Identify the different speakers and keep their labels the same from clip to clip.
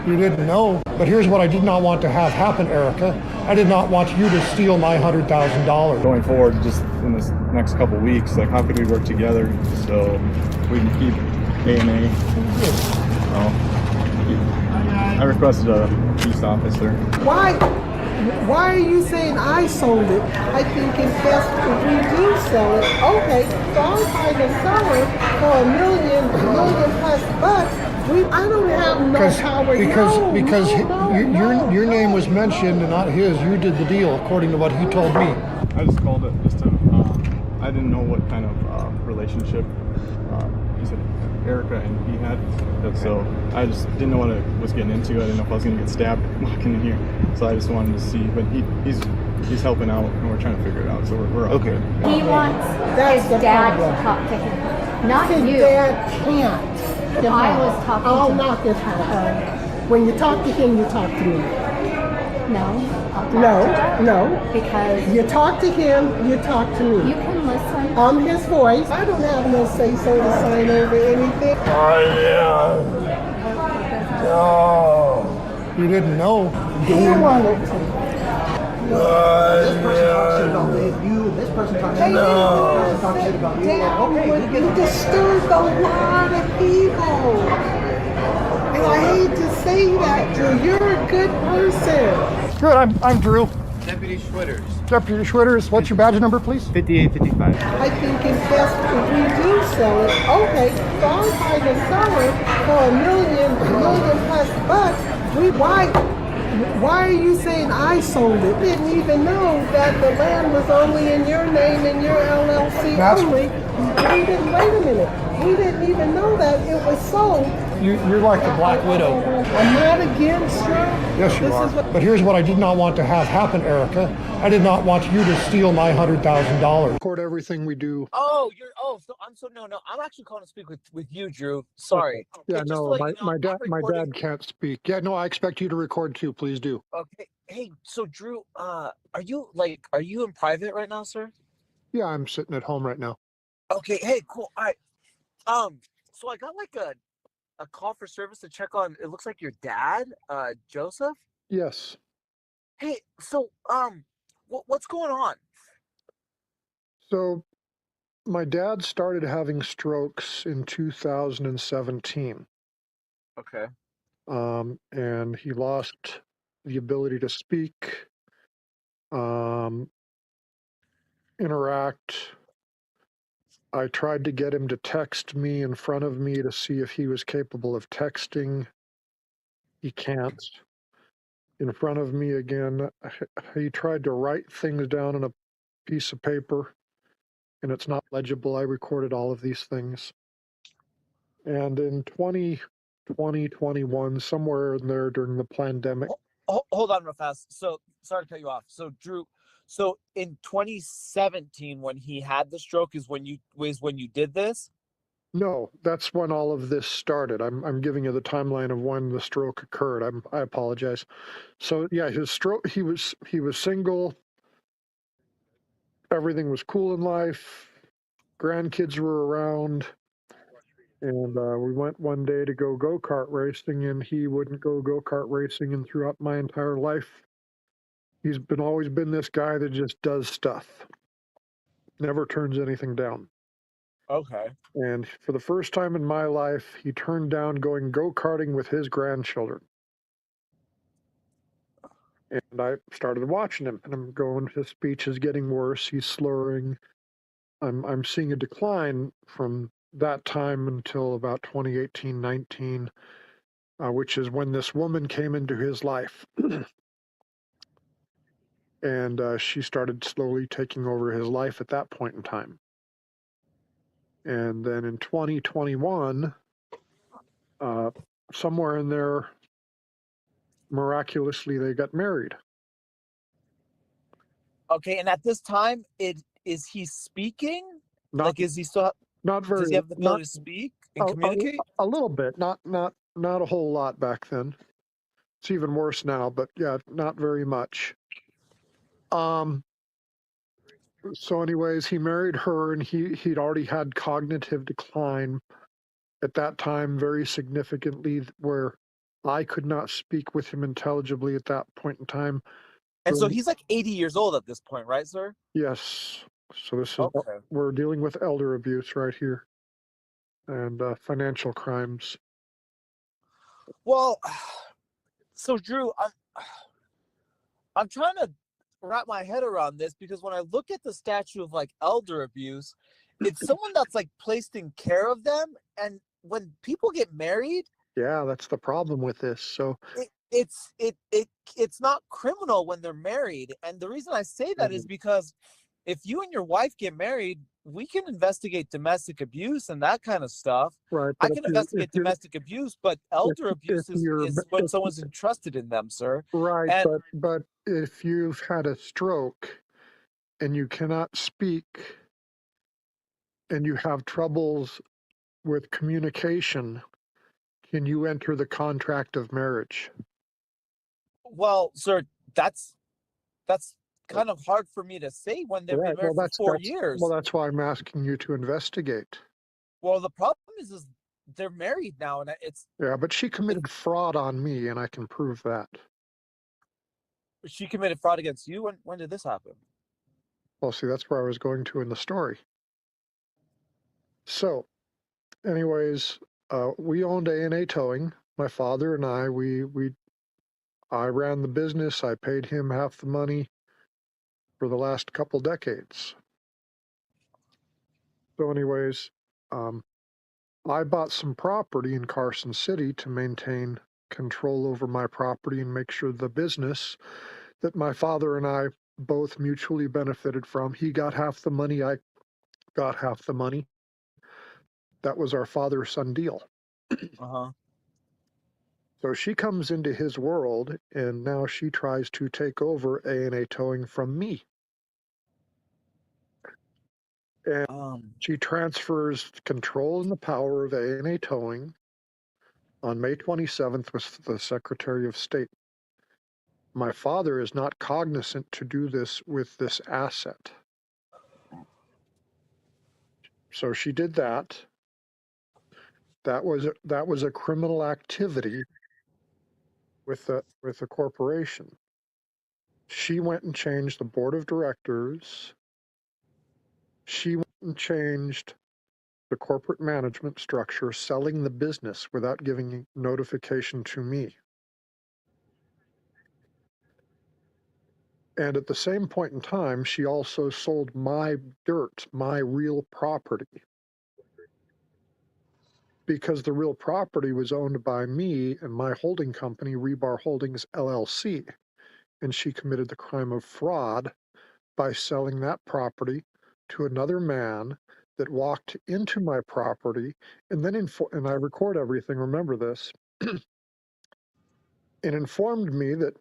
Speaker 1: You didn't know, but here's what I did not want to have happen, Erica. I did not want you to steal my $100,000.
Speaker 2: Going forward, just in this next couple weeks, like how could we work together so we can keep A&A? I requested a peace officer.
Speaker 3: Why are you saying I sold it? I think it's best if we do sell it. Okay, so I'm trying to sell it for $1 million plus bucks. I don't have no power.
Speaker 1: Because your name was mentioned and not his. You did the deal according to what he told me.
Speaker 2: I just called it just to, I didn't know what kind of relationship he said Erica and he had. So I just didn't know what I was getting into. I didn't know if I was going to get stabbed walking in here. So I just wanted to see. But he's helping out and we're trying to figure it out. So we're all good.
Speaker 4: He wants his dad to talk to him, not
Speaker 3: his
Speaker 4: you.
Speaker 3: Dad can't.
Speaker 4: I was talking
Speaker 3: I'll
Speaker 4: to him.
Speaker 3: knock his head. When you talk to him, you talk to me.
Speaker 4: No, I'll talk to him.
Speaker 3: No.
Speaker 4: Because
Speaker 3: You talk to him, you talk to me.
Speaker 4: you can listen.
Speaker 3: I'm his voice. I don't have no say-so to sign over anything.
Speaker 1: You didn't know.
Speaker 3: He wanted to.
Speaker 5: This person talks shit about you, and this person talks shit about you, and this person talks shit about you. Okay,
Speaker 3: You disturbed a lot of people. And I hate to say that, Drew. You're a good person.
Speaker 1: Good, I'm Drew.
Speaker 6: Deputy Schwitters.
Speaker 1: Deputy Schwitters, what's your badge number, please?
Speaker 6: 5855.
Speaker 3: I think it's best if we do sell it. Okay, so I'm trying to sell it for $1 million plus bucks. Why are you saying I sold it? Didn't even know that the land was only in your name and your LLC only. Wait a minute. We didn't even know that it was sold.
Speaker 1: You're like the Black Widow.
Speaker 3: I'm not against her.
Speaker 1: Yes, you are. But here's what I did not want to have happen, Erica. I did not want you to steal my $100,000. Record everything we do.
Speaker 7: No. I'm actually calling to speak with you, Drew. Sorry.
Speaker 1: Yeah,
Speaker 7: Okay,
Speaker 1: no,
Speaker 7: my
Speaker 1: dad can't speak. Yeah, no, I expect you to record too. Please do.
Speaker 7: Okay. Hey, so Drew, are you in private right now, sir?
Speaker 1: Yeah, I'm sitting at home right now.
Speaker 7: Okay. Hey, cool. All right. So I got like a call for service to check on. It looks like your dad, Joseph.
Speaker 1: Yes.
Speaker 7: Hey, so what's going on?
Speaker 1: So my dad started having strokes in 2017.
Speaker 7: Okay.
Speaker 1: And he lost the ability to speak, interact. I tried to get him to text me in front of me to see if he was capable of texting. He can't. In front of me again, he tried to write things down on a piece of paper, and it's not legible. I recorded all of these things. And in 2021, somewhere in there during the pandemic.
Speaker 7: Hold on real fast. So sorry to cut you off. So Drew, so in 2017 when he had the stroke is when you did this?
Speaker 1: No, that's when all of this started. I'm giving you the timeline of when the stroke occurred. I apologize. So yeah, his stroke. He was single. Everything was cool in life. Grandkids were around, and we went one day to go-kart racing, and he wouldn't go-kart racing. And throughout my entire life, he's always been this guy that just does stuff, never turns anything down.
Speaker 7: Okay.
Speaker 1: And for the first time in my life, he turned down going go-karting with his grandchildren. And I started watching him, and I'm going, his speech is getting worse. He's slurring. I'm seeing a decline from that time until about 2018, 19, which is when this woman came into his life. And she started slowly taking over his life at that point in time. And then in 2021, somewhere in there, miraculously, they got married.
Speaker 7: Okay, and at this time, is he speaking? Is he still?
Speaker 1: Not very.
Speaker 7: Does he have the ability to speak and communicate?
Speaker 1: A little bit, not a whole lot back then. It's even worse now, but yeah, not very much. So anyways, he married her, and he'd already had cognitive decline at that time very significantly, where I could not speak with him intelligibly at that point in time.
Speaker 7: And so he's like 80 years old at this point, right, sir?
Speaker 1: Yes. So this is
Speaker 7: Okay.
Speaker 1: we're dealing with elder abuse right here, and financial crimes.
Speaker 7: Well, so Drew, I'm trying to wrap my head around this, because when I look at the statute of like elder abuse, it's someone that's like placed in care of them. And when people get married,
Speaker 1: Yeah, that's the problem with this. So
Speaker 7: it's not criminal when they're married. And the reason I say that is because if you and your wife get married, we can investigate domestic abuse and that kind of stuff.
Speaker 1: right,
Speaker 7: I
Speaker 1: but
Speaker 7: can investigate domestic abuse, but elder abuse is when someone's entrusted in them, sir.
Speaker 1: right,
Speaker 7: And
Speaker 1: but if you've had a stroke and you cannot speak and you have troubles with communication, can you enter the contract of marriage?
Speaker 7: well, sir, that's kind of hard for me to say when they've been
Speaker 1: Right. Well,
Speaker 7: married for 4 years.
Speaker 1: that's why I'm asking you to investigate.
Speaker 7: Well, the problem is they're married now, and
Speaker 1: Yeah, but she committed fraud on me, and I can prove that.
Speaker 7: she committed fraud against you. When did this happen?
Speaker 1: Well, see, that's where I was going to in the story. So, anyways, we owned A&A Towing. My father and I ran the business. I paid him half the money for the last couple decades. So, anyways, I bought some property in Carson City to maintain control over my property and make sure the business that my father and I both mutually benefited from. He got half the money, I got half the money. That was our father-son deal.
Speaker 7: Uh-huh.
Speaker 1: So she comes into his world, and now she tries to take over A&A Towing from me. And she transfers control and the power of A&A Towing on May 27th with the Secretary of State. My father is not cognizant to do this with this asset. So she did that. That was a criminal activity with the corporation. She went and changed the board of directors. She went and changed the corporate management structure, selling the business without giving notification to me. And at the same point in time, she also sold my dirt, my real property, because the real property was owned by me and my holding company, Rebar Holdings LLC. And she committed the crime of fraud by selling that property to another man that walked into my property and then and I record everything, remember this, and informed me that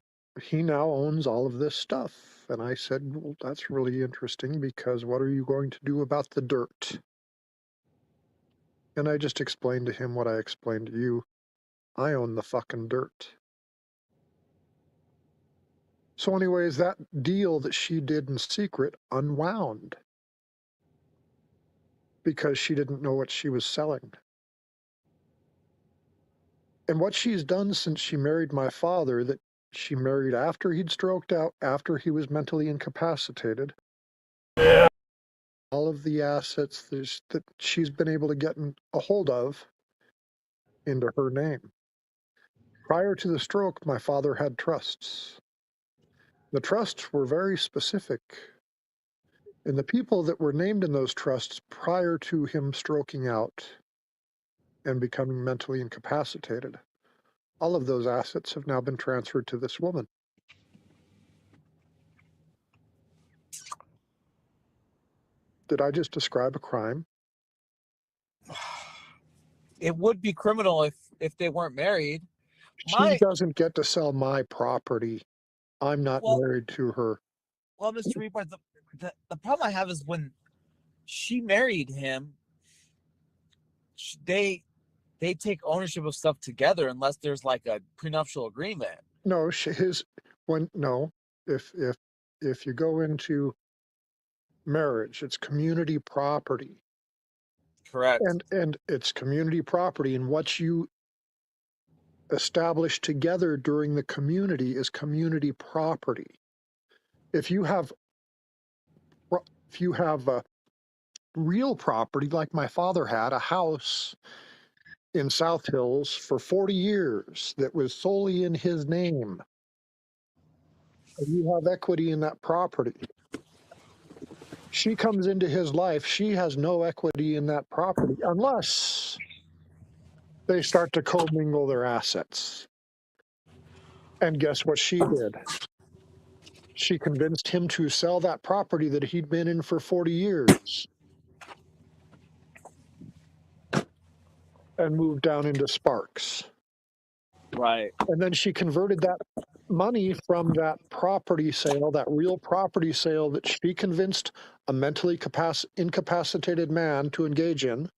Speaker 1: he now owns all of this stuff. And I said, well, that's really interesting, because what are you going to do about the dirt? And I just explained to him what I explained to you. I own the fucking dirt. So anyways, that deal that she did in secret unwound because she didn't know what she was selling. And what she's done since she married my father, that she married after he'd stroked out, after he was mentally incapacitated, all of the assets that she's been able to get a hold of into her name. Prior to the stroke, my father had trusts. The trusts were very specific. And the people that were named in those trusts prior to him stroking out and becoming mentally incapacitated, all of those assets have now been transferred to this woman. Did I just describe a crime?
Speaker 7: It would be criminal if they weren't married.
Speaker 1: She doesn't get to sell my property. I'm not married to her.
Speaker 7: Well, Mr. Reaper, the problem I have is when she married him, they take ownership of stuff together unless there's like a prenuptial agreement.
Speaker 1: No, if you go into marriage, it's community property.
Speaker 7: Correct.
Speaker 1: And it's community property, and what you establish together during the community is community property. If you have real property, like my father had, a house in South Hills for 40 years that was solely in his name, and you have equity in that property. She comes into his life, she has no equity in that property unless they start to commingle their assets. And guess what she did? She convinced him to sell that property that he'd been in for 40 years and move down into Sparks.
Speaker 7: Right.
Speaker 1: And then she converted that money from that property sale, that real property sale that she convinced a mentally incapacitated man to engage in.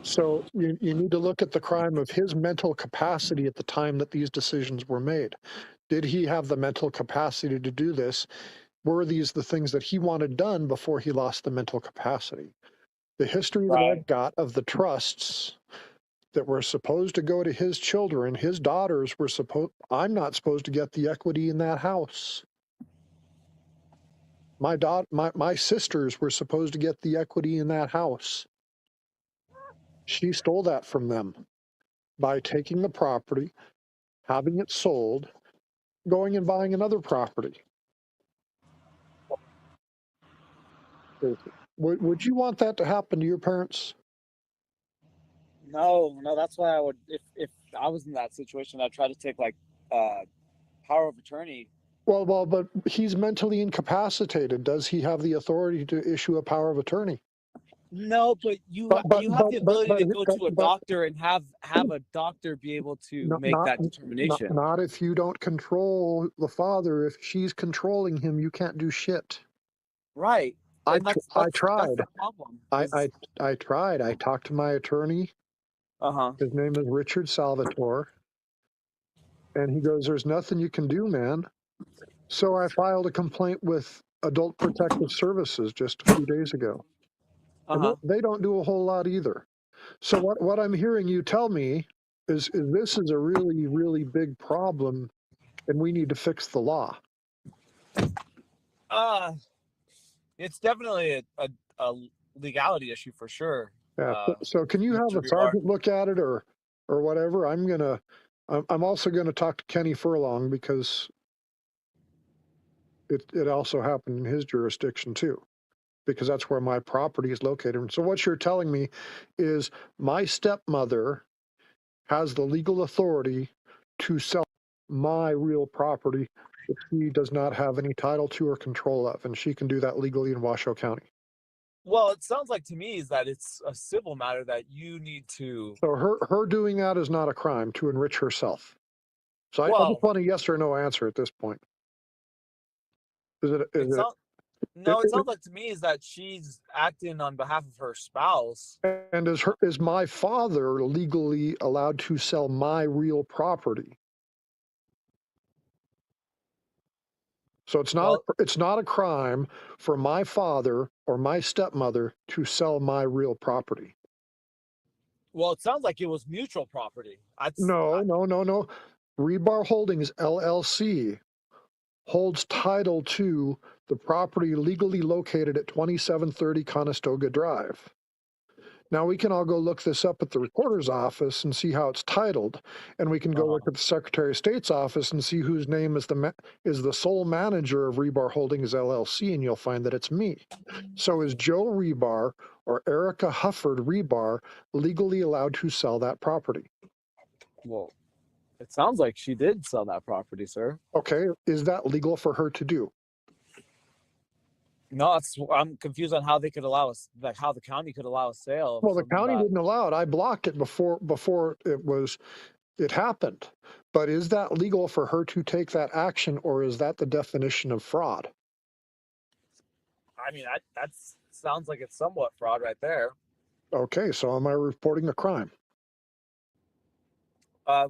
Speaker 1: So you need to look at the crime of his mental capacity at the time that these decisions were made. Did he have the mental capacity to do this? Were these the things that he wanted done before he lost the mental capacity? The history that I've got of the trusts that were supposed to go to his children, his daughters were I'm not supposed to get the equity in that house. My sisters were supposed to get the equity in that house. She stole that from them by taking the property, having it sold, going and buying another property. Would you want that to happen to your parents?
Speaker 7: No, that's why I would, if I was in that situation, I'd try to take like power of attorney.
Speaker 1: Well, but he's mentally incapacitated. Does he have the authority to issue a power of attorney?
Speaker 7: No, but you have the ability to go to a doctor and have a doctor be able to make that determination.
Speaker 1: Not if you don't control the father. If she's controlling him, you can't do shit.
Speaker 7: Right.
Speaker 1: I
Speaker 7: tried.
Speaker 1: That's
Speaker 7: the problem.
Speaker 1: I tried. I talked to my attorney. His name is Richard Salvatore. And he goes, "There's nothing you can do, man." So I filed a complaint with Adult Protective Services just a few days ago. And they don't do a whole lot either. So what I'm hearing you tell me is this is a really, really big problem, and we need to fix the law.
Speaker 7: It's definitely a legality issue for sure.
Speaker 1: Yeah. So can you have a sergeant look at it or whatever? I'm also gonna talk to Kenny Furlong because it also happened in his jurisdiction too, because that's where my property is located. And so what you're telling me is my stepmother has the legal authority to sell my real property that she does not have any title to or control of, and she can do that legally in Washoe County.
Speaker 7: Well, it sounds like to me is that it's a civil matter that you need to.
Speaker 1: So her doing that is not a crime to enrich herself. So I just want a yes or no answer at this point. It
Speaker 7: sounds like to me is that she's acting on behalf of her spouse.
Speaker 1: And is my father legally allowed to sell my real property? So it's not a crime for my father or my stepmother to sell my real property.
Speaker 7: Well, it sounds like it was mutual property.
Speaker 1: No. Rebar Holdings LLC holds title to the property legally located at 2730 Conestoga Drive. Now we can all go look this up at the recorder's office and see how it's titled, and we can go look at the Secretary of State's office and see whose name is the sole manager of Rebar Holdings LLC, and you'll find that it's me. So is Joe Rebar or Erica Hufford Rebar legally allowed to sell that property?
Speaker 7: Well, it sounds like she did sell that property, sir.
Speaker 1: Okay, is that legal for her to do?
Speaker 7: No, I'm confused on how they could allow us, like how the county could allow a sale.
Speaker 1: Well, the county didn't allow it. I blocked it before it happened. But is that legal for her to take that action, or is that the definition of fraud?
Speaker 7: I mean, that sounds like it's somewhat fraud right there.
Speaker 1: Okay, so am I reporting a crime?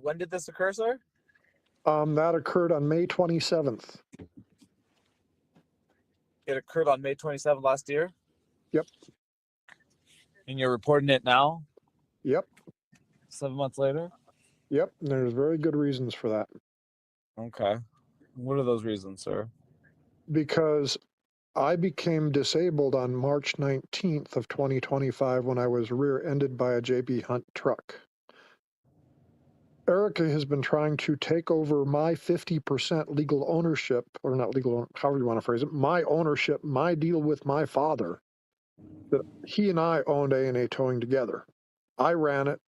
Speaker 7: When did this occur, sir?
Speaker 1: That occurred on May 27th.
Speaker 7: It occurred on May 27th last year?
Speaker 1: Yep.
Speaker 7: And you're reporting it now,
Speaker 1: Yep.
Speaker 7: 7 months later?
Speaker 1: Yep. And there's very good reasons for that.
Speaker 7: Okay. What are those reasons, sir?
Speaker 1: Because I became disabled on March 19th of 2025 when I was rear-ended by a JB Hunt truck. Erica has been trying to take over my 50% legal ownership, or not legal, however you want to phrase it, my ownership, my deal with my father, that he and I owned A&A Towing together. I ran it.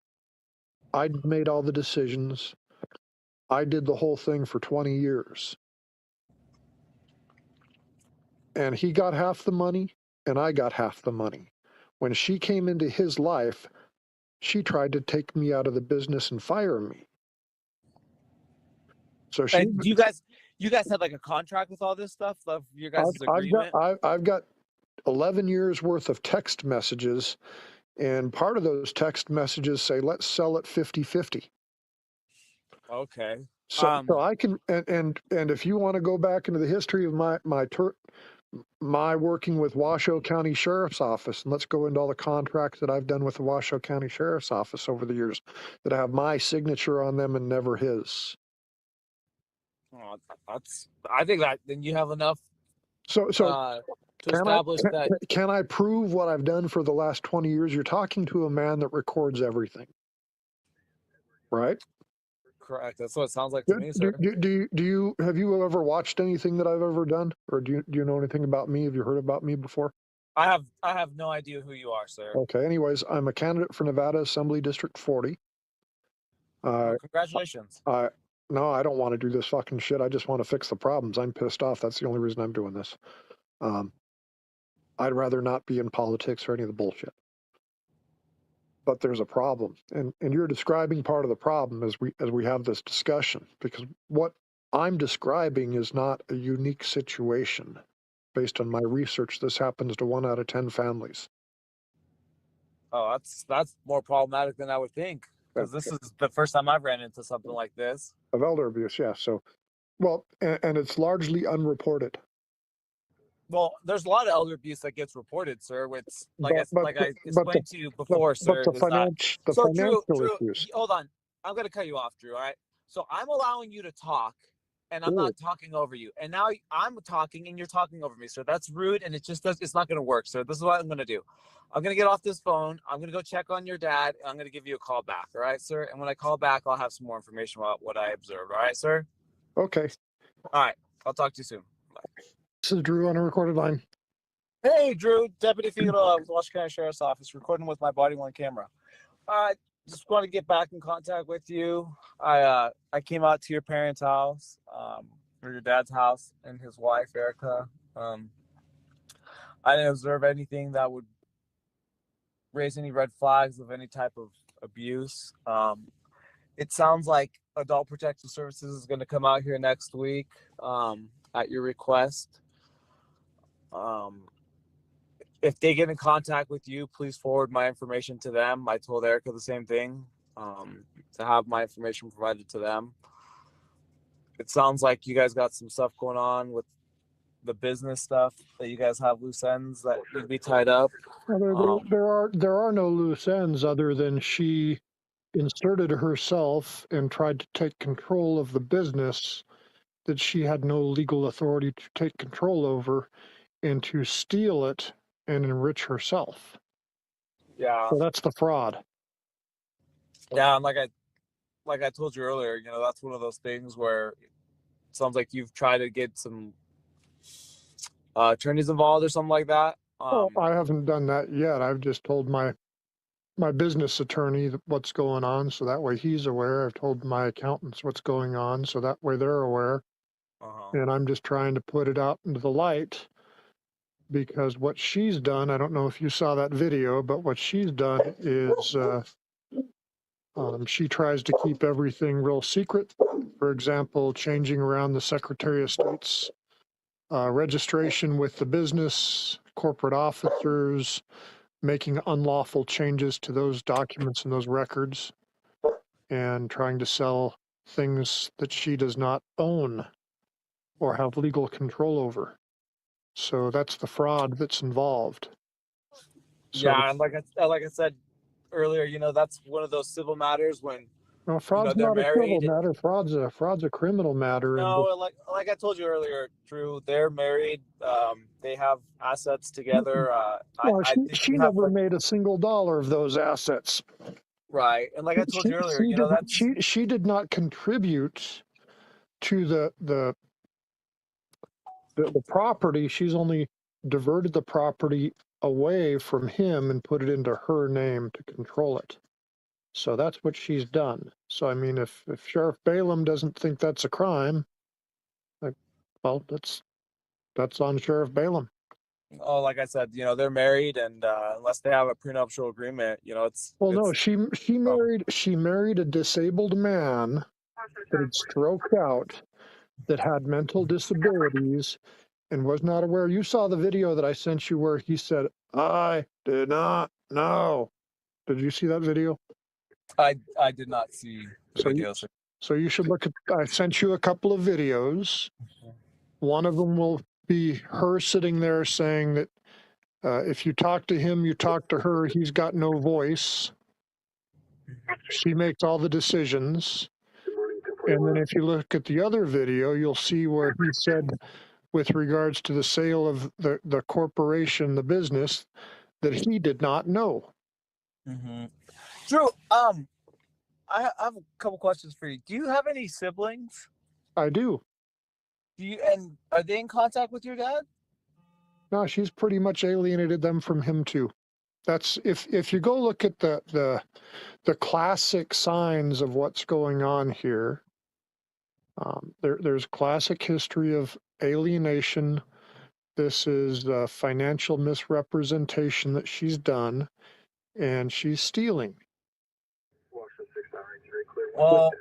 Speaker 1: I made all the decisions. I did the whole thing for 20 years. And he got half the money, and I got half the money. When she came into his life, she tried to take me out of the business and fire me. So she,
Speaker 7: And you guys had like a contract with all this stuff, of your guys' agreement?
Speaker 1: I've got 11 years worth of text messages, and part of those text messages say, let's sell it 50-50.
Speaker 7: Okay.
Speaker 1: So I can, and if you want to go back into the history of my working with Washoe County Sheriff's Office, and let's go into all the contracts that I've done with the Washoe County Sheriff's Office over the years that have my signature on them and never his.
Speaker 7: Oh, I think that then you have enough
Speaker 1: So
Speaker 7: to establish that.
Speaker 1: can I prove what I've done for the last 20 years? You're talking to a man that records everything, right?
Speaker 7: Correct. That's what it sounds like to me, sir.
Speaker 1: Have you ever watched anything that I've ever done, or do you know anything about me? Have you heard about me before?
Speaker 7: I have no idea who you are, sir.
Speaker 1: Okay. Anyways, I'm a candidate for Nevada Assembly District 40.
Speaker 7: Well, congratulations.
Speaker 1: No, I don't want to do this fucking shit. I just want to fix the problems. I'm pissed off. That's the only reason I'm doing this. I'd rather not be in politics or any of the bullshit. But there's a problem, and you're describing part of the problem as we have this discussion, because what I'm describing is not a unique situation. Based on my research, this happens to 1 out of 10 families.
Speaker 7: Oh, that's more problematic than I would think, because this is the first time I've ran into something like this.
Speaker 1: Of elder abuse, yeah. So, well, and it's largely unreported.
Speaker 7: Well, there's a lot of elder abuse that gets reported, sir. It's like I explained to you before, sir.
Speaker 1: Financial
Speaker 7: Drew,
Speaker 1: issues.
Speaker 7: hold on. I'm going to cut you off, Drew. All right. So I'm allowing you to talk, and I'm not talking over you. And now I'm talking, and you're talking over me, sir. That's rude, and it's not going to work, sir. This is what I'm going to do. I'm going to get off this phone. I'm going to go check on your dad, and I'm going to give you a call back. All right, sir. And when I call back, I'll have some more information about what I observed. All right, sir.
Speaker 1: Okay.
Speaker 7: All right. I'll talk to you soon. Bye.
Speaker 1: This is Drew on a recorded line.
Speaker 7: Hey, Drew, Deputy Figueroa with Washoe County Sheriff's Office, recording with my body-worn camera. I just want to get back in contact with you. I came out to your parents' house, or your dad's house, and his wife, Erica. I didn't observe anything that would raise any red flags of any type of abuse. It sounds like Adult Protective Services is going to come out here next week at your request. If they get in contact with you, please forward my information to them. I told Erica the same thing, to have my information provided to them. It sounds like you guys got some stuff going on with the business stuff, that you guys have loose ends that need to be tied up.
Speaker 1: Well, there are no loose ends other than she inserted herself and tried to take control of the business that she had no legal authority to take control over, and to steal it and enrich herself.
Speaker 7: Yeah.
Speaker 1: So that's the fraud.
Speaker 7: Yeah, and like I told you earlier, that's one of those things where it sounds like you've tried to get some attorneys involved or something like that.
Speaker 1: I haven't done that yet. I've just told my business attorney what's going on, so that way he's aware. I've told my accountants what's going on, so that way they're aware. And I'm just trying to put it out into the light, because what she's done, I don't know if you saw that video, but what she's done is she tries to keep everything real secret. For example, changing around the Secretary of State's registration with the business, corporate officers, making unlawful changes to those documents and those records, and trying to sell things that she does not own or have legal control over. So that's the fraud that's involved. So,
Speaker 7: Yeah, and like I said earlier, that's one of those civil matters when
Speaker 1: no, fraud's
Speaker 7: they're
Speaker 1: not a civil
Speaker 7: married.
Speaker 1: matter. Fraud's a criminal matter, and
Speaker 7: No, like I told you earlier, Drew, they're married. They have assets together.
Speaker 1: well,
Speaker 7: I think
Speaker 1: she
Speaker 7: you have
Speaker 1: never
Speaker 7: like
Speaker 1: made a single dollar of those assets.
Speaker 7: right, and like I told you earlier, that's
Speaker 1: She did not contribute to the property. She's only diverted the property away from him and put it into her name to control it. So that's what she's done. So I mean, if Sheriff Balaam doesn't think that's a crime, like, well, that's on Sheriff Balaam.
Speaker 7: oh, like I said, they're married, and unless they have a prenuptial agreement,
Speaker 1: Well, no,
Speaker 7: it's oh,
Speaker 1: she married a disabled man that had stroked out, that had mental disabilities, and was not aware. You saw the video that I sent you where he said, "I did not know." Did you see that video?
Speaker 7: I did not see the
Speaker 1: So you,
Speaker 7: videos.
Speaker 1: so you should look at. I sent you a couple of videos. One of them will be her sitting there saying that if you talk to him, you talk to her. He's got no voice. She makes all the decisions. And then if you look at the other video, you'll see where he said, with regards to the sale of the corporation, the business, that he did not know.
Speaker 7: Mm-hmm. Drew, I have a couple questions for you. Do you have any siblings?
Speaker 1: I do.
Speaker 7: And are they in contact with your dad?
Speaker 1: No, she's pretty much alienated them from him too. That's if you go look at the classic signs of what's going on here. There's classic history of alienation. This is financial misrepresentation that she's done, and she's stealing.
Speaker 7: Well,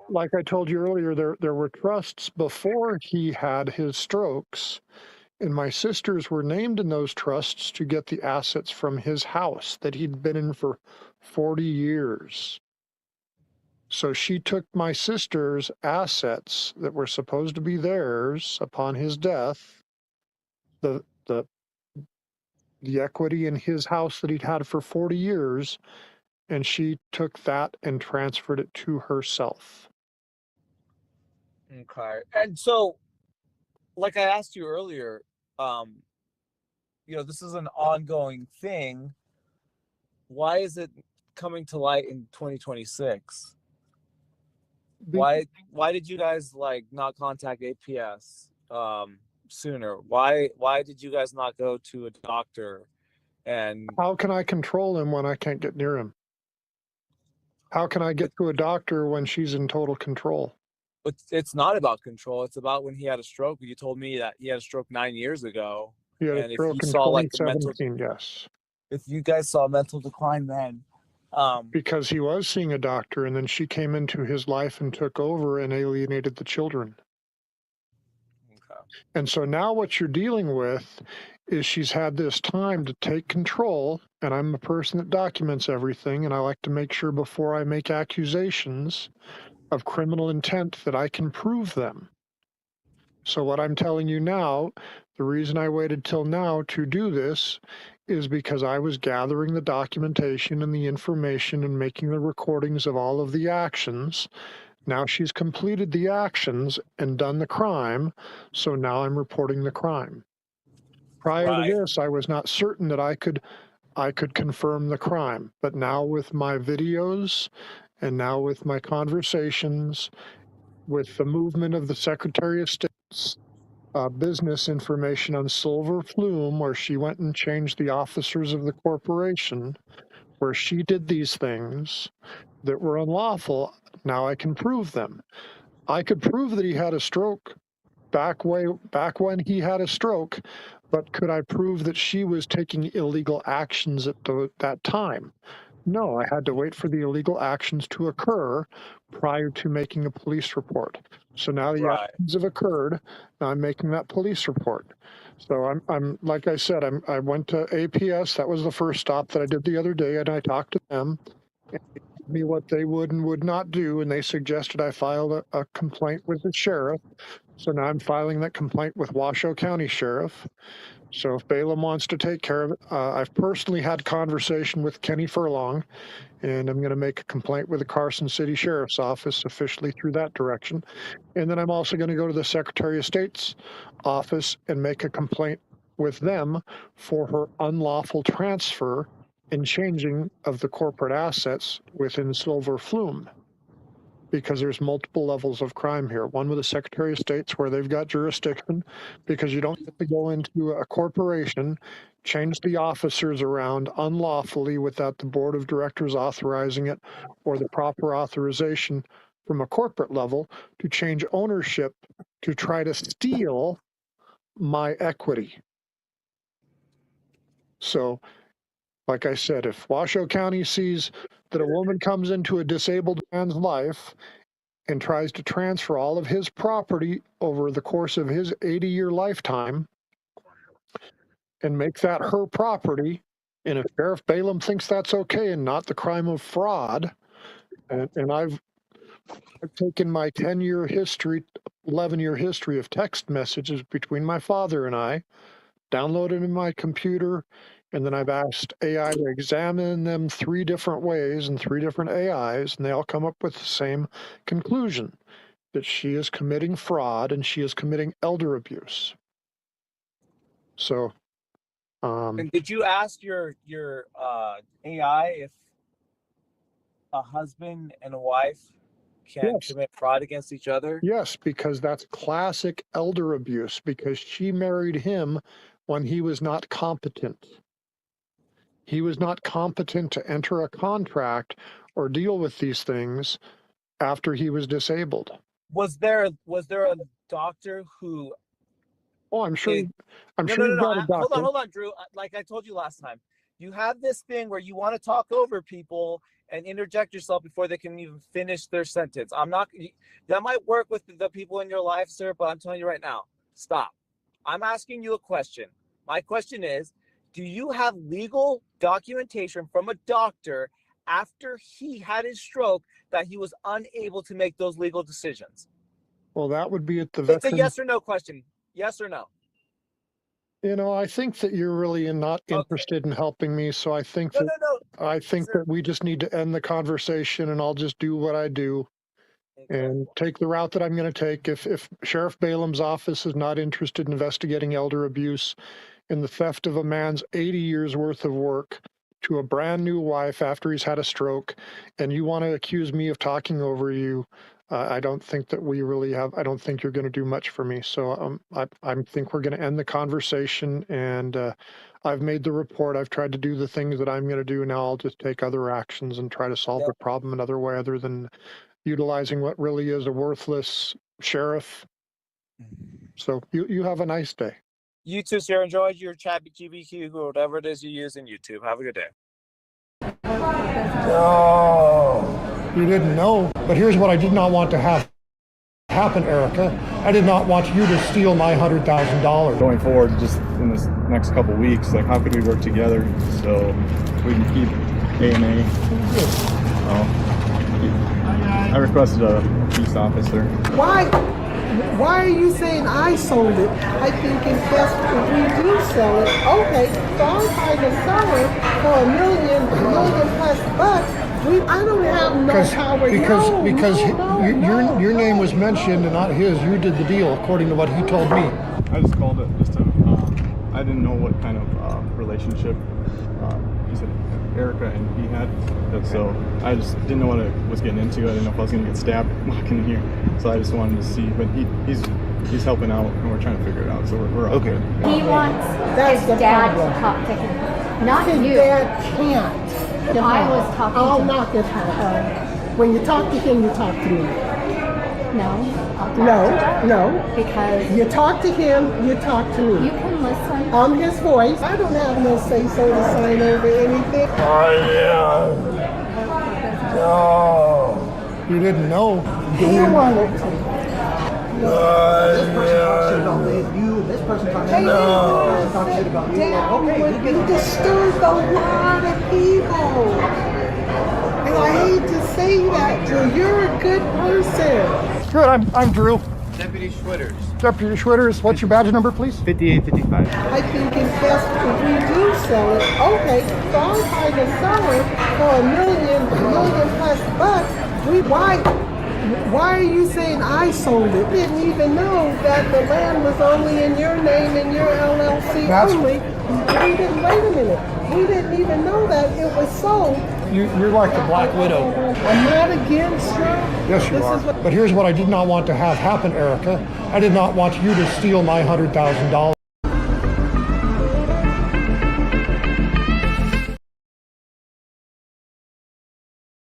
Speaker 1: Like I told you earlier, there were trusts before he had his strokes, and my sisters were named in those trusts to get the assets from his house that he'd been in for 40 years. So she took my sister's assets that were supposed to be theirs upon his death, the the the equity in his house that he'd had for 40 years, and she took that and transferred it to herself.
Speaker 7: okay. And so, like I asked you earlier, this is an ongoing thing. Why is it coming to light in 2026? Why did you guys not contact APS sooner? Why did you guys not go to a doctor? And
Speaker 1: How can I control him when I can't get near him? How can I get to a doctor when she's in total control?
Speaker 7: it's not about control. It's about when he had a stroke. You told me that he had a stroke 9 years ago.
Speaker 1: He had a
Speaker 7: And if
Speaker 1: stroke
Speaker 7: you
Speaker 1: in
Speaker 7: saw a
Speaker 1: 2017, yes.
Speaker 7: if you guys saw a mental decline then,
Speaker 1: Because he was seeing a doctor, and then she came into his life and took over and alienated the children.
Speaker 7: okay.
Speaker 1: And so now what you're dealing with is she's had this time to take control, and I'm a person that documents everything, and I like to make sure before I make accusations of criminal intent that I can prove them. So what I'm telling you now, the reason I waited till now to do this is because I was gathering the documentation and the information and making the recordings of all of the actions. Now she's completed the actions and done the crime, so now I'm reporting the crime. Prior to this, I was not certain that I could confirm the crime, but now with my videos and now with my conversations, with the movement of the Secretary of State's business information on Silver Flume, where she went and changed the officers of the corporation, where she did these things that were unlawful, now I can prove them. I could prove that he had a stroke back when he had a stroke, but could I prove that she was taking illegal actions at that time? No, I had to wait for the illegal actions to occur prior to making a police report. So now the actions have occurred. Now I'm making that police report. So I'm like I said, I went to APS. That was the first stop that I did the other day, and I talked to them. And they told me what they would and would not do, and they suggested I file a complaint with the sheriff. So now I'm filing that complaint with Washoe County Sheriff. So if Balaam wants to take care of it, I've personally had conversation with Kenny Furlong, and I'm going to make a complaint with the Carson City Sheriff's Office officially through that direction. And then I'm also going to go to the Secretary of State's office and make a complaint with them for her unlawful transfer and changing of the corporate assets within Silver Flume. Because there's multiple levels of crime here. One with the Secretary of State's where they've got jurisdiction, because you don't get to go into a corporation, change the officers around unlawfully without the board of directors authorizing it or the proper authorization from a corporate level to change ownership to try to steal my equity. So, like I said, if Washoe County sees that a woman comes into a disabled man's life and tries to transfer all of his property over the course of his 80-year lifetime and make that her property, and if Sheriff Balaam thinks that's okay and not the crime of fraud, and I've taken my 10-year history, 11-year history of text messages between my father and I, downloaded in my computer, and then I've asked AI to examine them 3 different ways and 3 different AIs, and they all come up with the same conclusion, that she is committing fraud and she is committing elder abuse. So,
Speaker 7: And did you ask your AI if a husband and a wife can
Speaker 1: Yes.
Speaker 7: commit fraud against each other?
Speaker 1: Yes, because that's classic elder abuse, because she married him when he was not competent. He was not competent to enter a contract or deal with these things after he was disabled.
Speaker 7: Was there a doctor who?
Speaker 1: Oh, I'm sure.
Speaker 7: It-
Speaker 1: I'm
Speaker 7: No,
Speaker 1: sure
Speaker 7: no,
Speaker 1: you've
Speaker 7: no,
Speaker 1: got
Speaker 7: no.
Speaker 1: a doctor.
Speaker 7: Hold on, Drew. Like I told you last time, you have this thing where you want to talk over people and interject yourself before they can even finish their sentence. I'm not. That might work with the people in your life, sir, but I'm telling you right now, stop. I'm asking you a question. My question is, do you have legal documentation from a doctor after he had his stroke that he was unable to make those legal decisions?
Speaker 1: Well, that would be at the
Speaker 7: It's a
Speaker 1: veteran.
Speaker 7: yes or no question. Yes or no?
Speaker 1: You know, I think that you're really not interested in helping me, so I think
Speaker 7: No,
Speaker 1: that
Speaker 7: no, no.
Speaker 1: I think
Speaker 7: Sir.
Speaker 1: that we just need to end the conversation, and I'll just do what I do and take the route that I'm going to take. If Sheriff Balaam's office is not interested in investigating elder abuse and the theft of a man's 80 years worth of work to a brand new wife after he's had a stroke, and you want to accuse me of talking over you, I don't think that we really have. I don't think you're going to do much for me. So I think we're going to end the conversation. And I've made the report. I've tried to do the things that I'm going to do. Now I'll just take other actions and try to solve the problem another way, other than utilizing what really is a worthless sheriff. So you have a nice day.
Speaker 7: You too, sir. Enjoy your chat GBQ or whatever it is you use in YouTube. Have a good day.
Speaker 5: No.
Speaker 1: You didn't know, but here's what I did not want to have happen, Erica. I did not want you to steal my $100,000.
Speaker 2: Going forward, just in this next couple weeks, like how could we work together so we can keep A&A? I requested a peace officer.
Speaker 3: Why are you saying I sold it? I think it's best if we do sell it. Okay, so I'm trying to sell it for $1 million plus bucks. I don't have no power.
Speaker 1: Your name was mentioned and not his. You did the deal according to what he told me.
Speaker 2: I just called it just to, I didn't know what kind of relationship he said Erica and he had. So I just didn't know what I was getting into. I didn't know if I was going to get stabbed walking in here. So I just wanted to see, but he's helping out and we're trying to figure it out. So we're all good.
Speaker 4: He wants
Speaker 3: That's
Speaker 4: his
Speaker 3: the
Speaker 4: dad
Speaker 3: problem.
Speaker 4: to talk to him, not
Speaker 3: His
Speaker 4: you.
Speaker 3: dad can't.
Speaker 4: I was talking
Speaker 3: I'll
Speaker 4: to
Speaker 3: knock it out. When you talk to him, you talk to me.
Speaker 4: No, I'll talk to him.
Speaker 3: No.
Speaker 4: Because
Speaker 3: You talk to him, you talk to me.
Speaker 4: you can listen.
Speaker 3: I'm his voice. I don't have no say-so to sign over anything.
Speaker 5: No.
Speaker 1: You didn't know.
Speaker 3: He wanted to.
Speaker 5: This
Speaker 6: person talks shit about you, this person talks shit about you. Okay,
Speaker 3: You disturbed a lot of people. And I hate to say that, Drew. You're a good person.
Speaker 1: Good. I'm Drew.
Speaker 8: Deputy Schwitters.
Speaker 9: Deputy Schwitters, what's your badge number, please?
Speaker 8: 5855.
Speaker 3: I think it's best if we do sell it. Okay, so I'm trying to sell it for $1 million plus bucks. Why are you saying I sold it? Didn't even know that the land was only in your name and your LLC only. We didn't, wait a minute. We didn't even know that it was sold.
Speaker 9: You're like the Black Widow.
Speaker 3: I'm not against her.
Speaker 9: Yes, you are. But here's what I did not want to have happen, Erica. I did not want you to steal my $100,000.